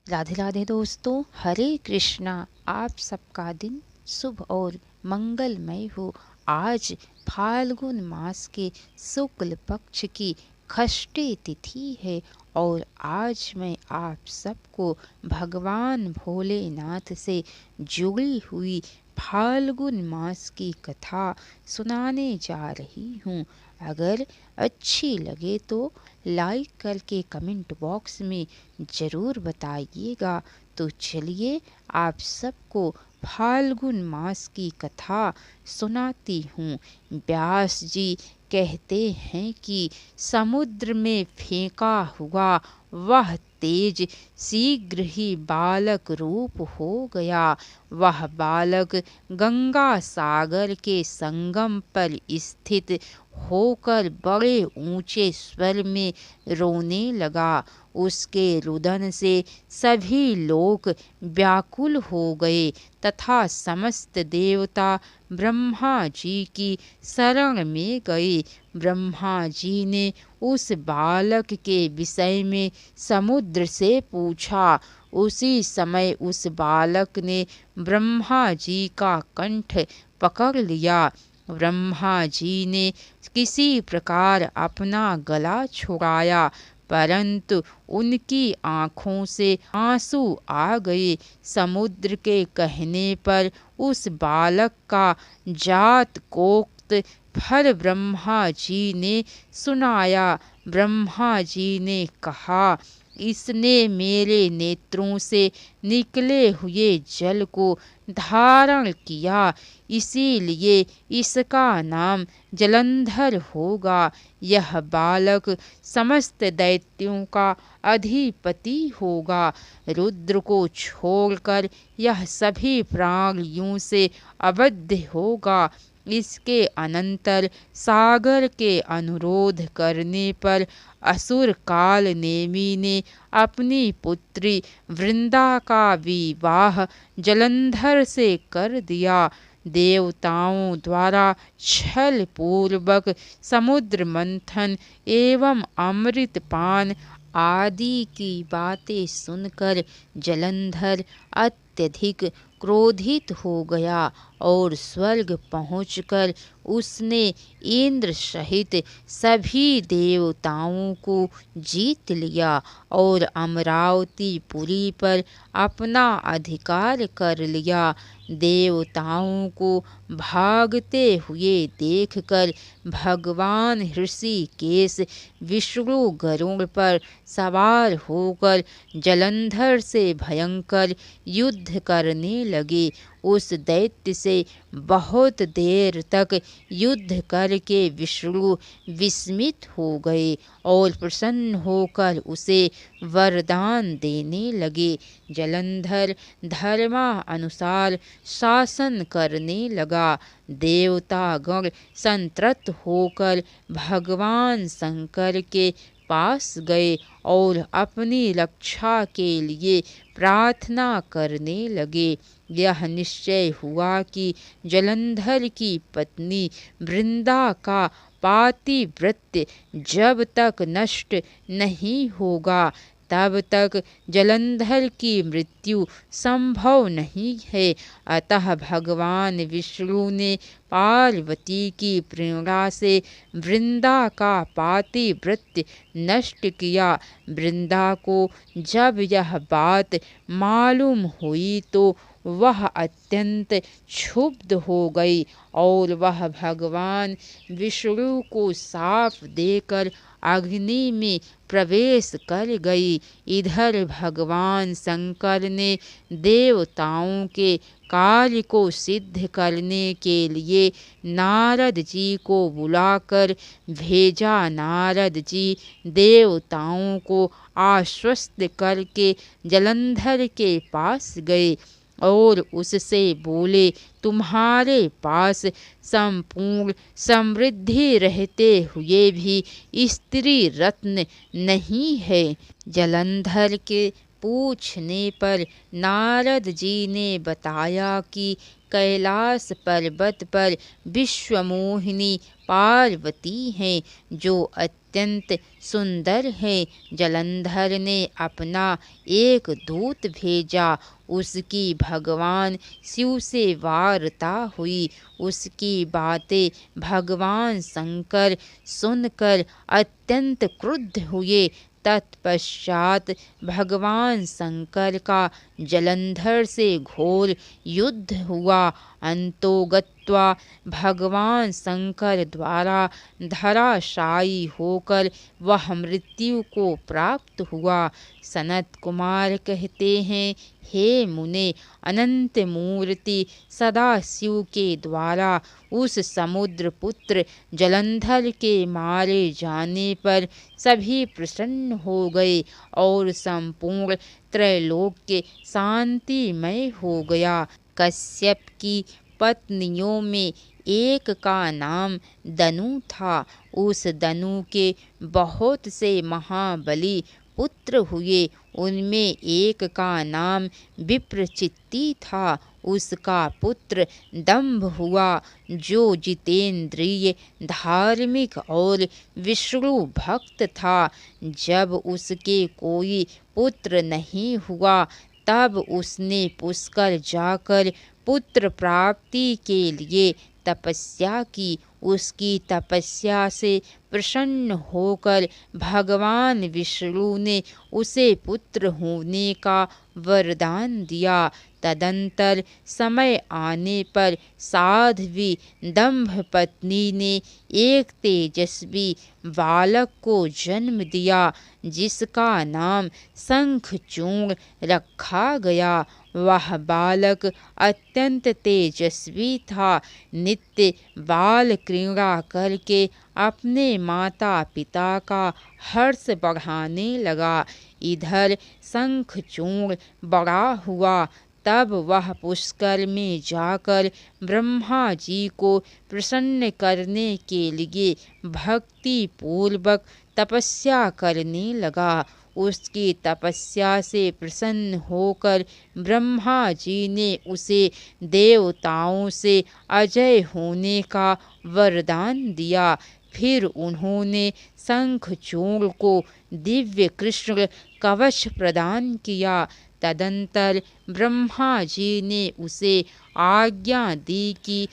राधे राधे दोस्तों, हरे कृष्णा। आप सबका दिन शुभ और मंगलमय हो। आज फाल्गुन मास के शुक्ल पक्ष की षष्ठी तिथि है और आज मैं आप सबको भगवान भोलेनाथ से जुड़ी हुई फाल्गुन मास की कथा सुनाने जा रही हूँ। अगर अच्छी लगे तो लाइक करके कमेंट बॉक्स में ज़रूर बताइएगा। तो चलिए आप सबको फाल्गुन मास की कथा सुनाती हूँ। व्यास जी कहते हैं कि समुद्र में फेंका हुआ वह तेज शीघ्र ही बालक रूप हो गया। वह बालक गंगा सागर के संगम पर स्थित होकर बड़े ऊंचे स्वर में रोने लगा। उसके रुदन से सभी लोग व्याकुल हो गए तथा समस्त देवता ब्रह्मा जी की शरण में गए। ब्रह्मा जी ने उस बालक के विषय में समुद्र से पूछा। उसी समय उस बालक ने ब्रह्मा जी का कंठ पकड़ लिया। ब्रह्मा जी ने किसी प्रकार अपना गला छुड़ाया, परंतु उनकी आँखों से आंसू आ गए। समुद्र के कहने पर उस बालक का जात कोक्त फल ब्रह्मा जी ने सुनाया। ब्रह्मा जी ने कहा, इसने मेरे नेत्रों से निकले हुए जल को धारण किया, इसीलिए इसका नाम जलंधर होगा। यह बालक समस्त दैत्यों का अधिपति होगा। रुद्र को छोड़कर यह सभी प्राणियों से अवध्य होगा। इसके अनंतर सागर के अनुरोध करने पर असुर काल नेमी ने अपनी पुत्री वृंदा का विवाह जलंधर से कर दिया। देवताओं द्वारा छल पूर्वक समुद्र मंथन एवं अमृत पान आदि की बातें सुनकर जलंधर अत्यधिक क्रोधित हो गया और स्वर्ग पहुंचकर उसने इंद्र सहित सभी देवताओं को जीत लिया और अमरावती पुरी पर अपना अधिकार कर लिया। देवताओं को भागते हुए देखकर भगवान ऋषिकेश विष्णु गरुड़ पर सवार होकर जलंधर से भयंकर युद्ध करने लगे। उस दैत्य से बहुत देर तक युद्ध करके विष्णु विस्मित हो गए और प्रसन्न होकर उसे वरदान देने लगे। जलंधर धर्मानुसार शासन करने लगा। देवतागण संतृप्त होकर भगवान शंकर के पास गए और अपनी रक्षा के लिए प्रार्थना करने लगे। यह निश्चय हुआ कि जलंधर की पत्नी वृंदा का पातिव्रत्य जब तक नष्ट नहीं होगा तब तक जलंधर की मृत्यु संभव नहीं है। अतः भगवान विष्णु ने पार्वती की प्रेरणा से वृंदा का पातिव्रत्य नष्ट किया। वृंदा को जब यह बात मालूम हुई तो वह अत्यंत क्षुब्ध हो गई और वह भगवान विष्णु को शाप देकर अग्नि में प्रवेश कर गई। इधर भगवान शंकर ने देवताओं के कार्य को सिद्ध करने के लिए नारद जी को बुलाकर भेजा। नारद जी देवताओं को आश्वस्त करके जलंधर के पास गए और उससे बोले, तुम्हारे पास संपूर्ण समृद्धि रहते हुए भी स्त्री रत्न नहीं है। जलंधर के पूछने पर नारद जी ने बताया कि कैलाश पर्वत पर विश्वमोहिनी पार्वती हैं जो अत्यंत सुंदर है। जलंधर ने अपना एक दूत भेजा, उसकी भगवान शिव से वार्ता हुई। उसकी बातें भगवान शंकर सुनकर अत्यंत क्रुद्ध हुए। तत्पश्चात भगवान शंकर का जलंधर से घोर युद्ध हुआ। अंतोगत्वा भगवान शंकर द्वारा धराशायी होकर वह मृत्यु को प्राप्त हुआ। सनत कुमार कहते हैं, हे मुने, अनंत मूर्ति सदाशिव के द्वारा उस समुद्र पुत्र जलंधर के मारे जाने पर सभी प्रसन्न हो गए और संपूर्ण त्रैलोक्य शांतिमय हो गया। कश्यप की पत्नियों में एक का नाम दनु था। उस दनु के बहुत से महाबली पुत्र हुए। उनमें एक का नाम विप्रचित्ति था। उसका पुत्र दंभ हुआ, जो जितेंद्रिय, धार्मिक और विष्णु भक्त था। जब उसके कोई पुत्र नहीं हुआ, तब उसने पुष्कर जाकर पुत्र प्राप्ति के लिए तपस्या की। उसकी तपस्या से प्रसन्न होकर भगवान विष्णु ने उसे पुत्र होने का वरदान दिया। तदंतर समय आने पर साध्वी दंभ पत्नी ने एक तेजस्वी बालक को जन्म दिया, जिसका नाम शंखचूड़ रखा गया। वह बालक अत्यंत तेजस्वी था। नित्य बाल क्रीड़ा करके अपने माता पिता का हर्ष बढ़ाने लगा। इधर शंखचूड़ बड़ा हुआ, तब वह पुष्कर में जाकर ब्रह्मा जी को प्रसन्न करने के लिए भक्ति पूर्वक तपस्या करने लगा। उसकी तपस्या से प्रसन्न होकर ब्रह्मा जी ने उसे देवताओं से अजय होने का वरदान दिया। फिर उन्होंने शंखचूड़ को दिव्य कृष्ण कवच प्रदान किया। तदंतर ब्रह्मा जी ने उसे आज्ञा दी कि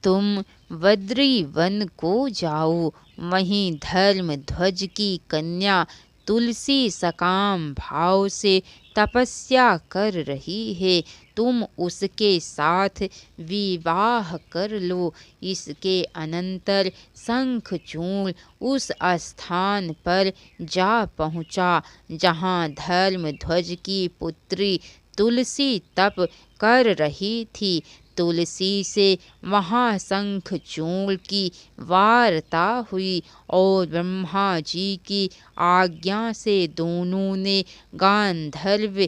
तुम बद्री वन को जाओ। वहीं धर्मध्वज की कन्या तुलसी सकाम भाव से तपस्या कर रही है। तुम उसके साथ विवाह कर लो। इसके अनंतर शंखचूड़ उस स्थान पर जा पहुँचा जहाँ धर्मध्वज की पुत्री तुलसी तप कर रही थी। तुलसी से वहाँ शंखचूड़ की वार्ता हुई और ब्रह्मा जी की आज्ञा से दोनों ने गांधर्व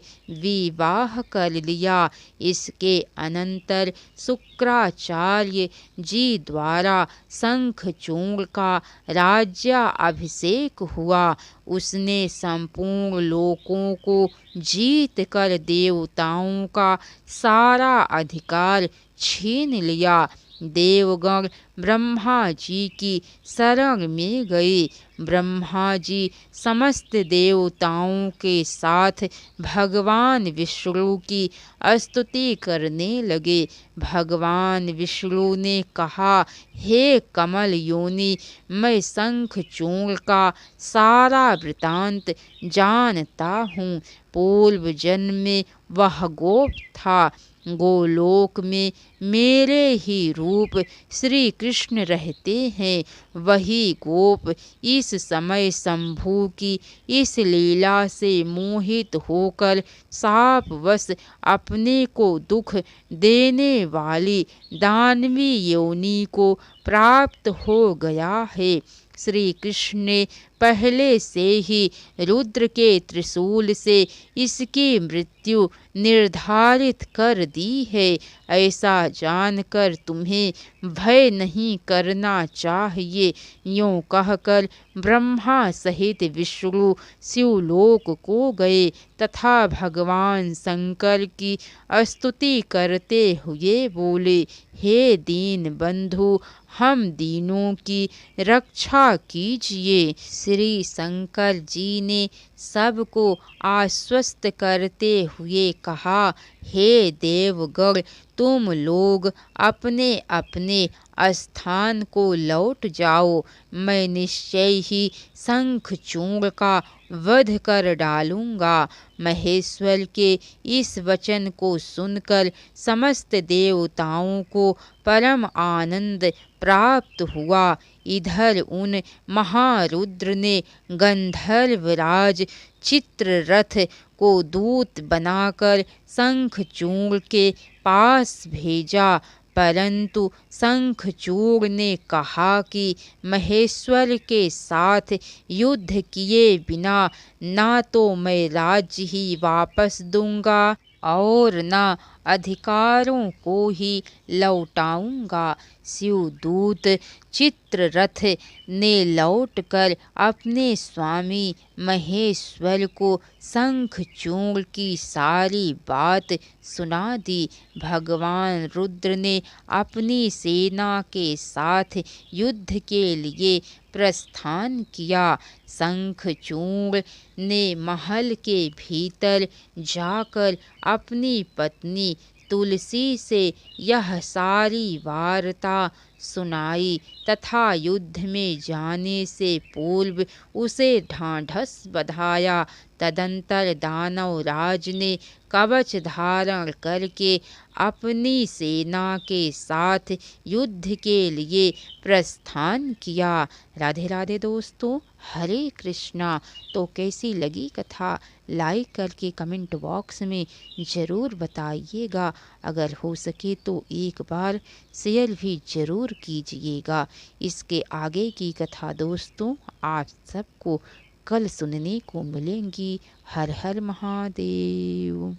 विवाह कर लिया। इसके अनंतर शुक्राचार्य जी द्वारा शंखचूड़ का राज्याभिषेक हुआ। उसने संपूर्ण लोकों को जीत कर देवताओं का सारा अधिकार छीन लिया। देवगण ब्रह्मा जी की शरण में गए। ब्रह्मा जी समस्त देवताओं के साथ भगवान विष्णु की स्तुति करने लगे। भगवान विष्णु ने कहा, हे कमल योनि, मैं शंखचूड़ का सारा वृतांत जानता हूँ। पूर्व जन्म में वह गोप था। गोलोक में मेरे ही रूप श्री कृष्ण रहते हैं। वही गोप इस समय शंभु की इस लीला से मोहित होकर शापवश अपने को दुख देने वाली दानवी योनि को प्राप्त हो गया है। श्री कृष्ण ने पहले से ही रुद्र के त्रिशूल से इसकी मृत्यु निर्धारित कर दी है। ऐसा जानकर तुम्हें भय नहीं करना चाहिए। यूँ कहकर ब्रह्मा सहित विष्णु शिवलोक को गए तथा भगवान शंकर की स्तुति करते हुए बोले, हे दीन बंधु, हम दीनों की रक्षा कीजिए। श्री शंकर जी ने सबको आश्वस्त करते हुए कहा, हे देवगण, तुम लोग अपने अपने स्थान को लौट जाओ। मैं निश्चय ही शंखचूड़ का वध कर डालूंगा। महेश्वर के इस वचन को सुनकर समस्त देवताओं को परम आनंद प्राप्त हुआ। इधर उन महारुद्र ने गंधर्वराज चित्ररथ को दूत बनाकर शंखचूड़ के पास भेजा, परंतु शंखचूड़ ने कहा कि महेश्वर के साथ युद्ध किए बिना ना तो मैं राज्य ही वापस दूंगा और न अधिकारों को ही लौटाऊंगा। शिवदूत चित्ररथ ने लौटकर अपने स्वामी महेश्वर को शंखचूड़ की सारी बात सुना दी। भगवान रुद्र ने अपनी सेना के साथ युद्ध के लिए प्रस्थान किया। शंखचूड़ ने महल के भीतर जाकर अपनी पत्नी तुलसी से यह सारी वार्ता सुनाई तथा युद्ध में जाने से पूर्व उसे ढांढस बंधाया। तदंतर दानवराज ने कवच धारण करके अपनी सेना के साथ युद्ध के लिए प्रस्थान किया। राधे राधे दोस्तों, हरे कृष्णा। तो कैसी लगी कथा लाइक करके कमेंट बॉक्स में ज़रूर बताइएगा। अगर हो सके तो एक बार शेयर भी ज़रूर कीजिएगा। इसके आगे की कथा दोस्तों आप सबको कल सुनने को मिलेंगी। हर हर महादेव।